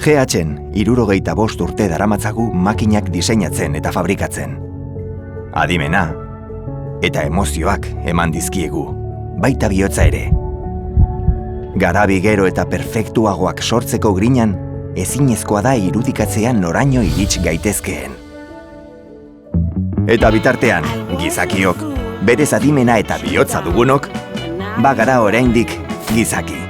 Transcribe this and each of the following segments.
GHen 75 urte daramatzagu makinak diseinatzen eta fabrikatzen. Adimena eta emozioak eman dizkiegu, baita bihotza ere. Garabi gero eta perfektuagoak sortzeko grinan, ezinezkoa da irudikatzea noraino irits gaitezkeen. Eta bitartean, gizakiok, berez adimena eta bihotza dugunok, bagara oraindik gizaki.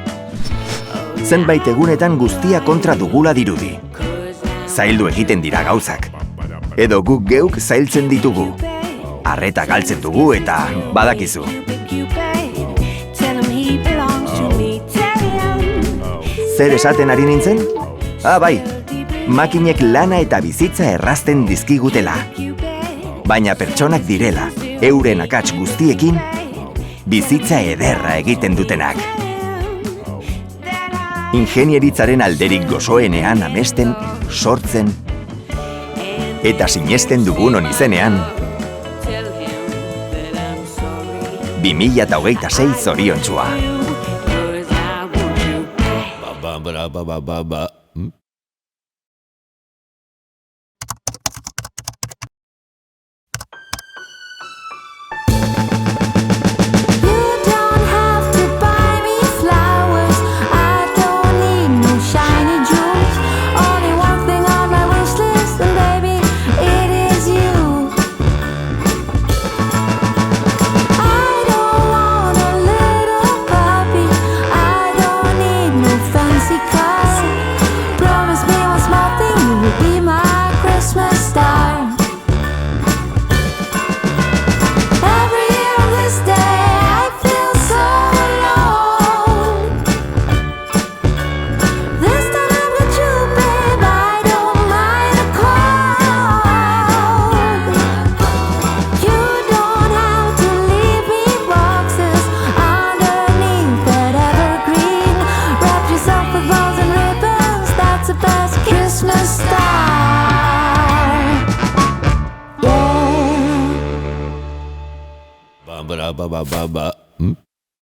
Zenbait egunetan guztia kontra dugula dirudi. Zaildu egiten dira gauzak. Edo guk geuk zailtzen ditugu. Arreta galtzen dugu eta badakizu. Zer esaten ari nintzen? Bai, makinek lana eta bizitza errazten dizkigutela. Baina pertsonak direla, euren akats guztiekin, bizitza ederra egiten dutenak. Ingenieritzaren alderik gozoenean amesten, sortzen, eta sinesten dugunon izenean, 2026 zoriontsua. Ba ba ba ba ba.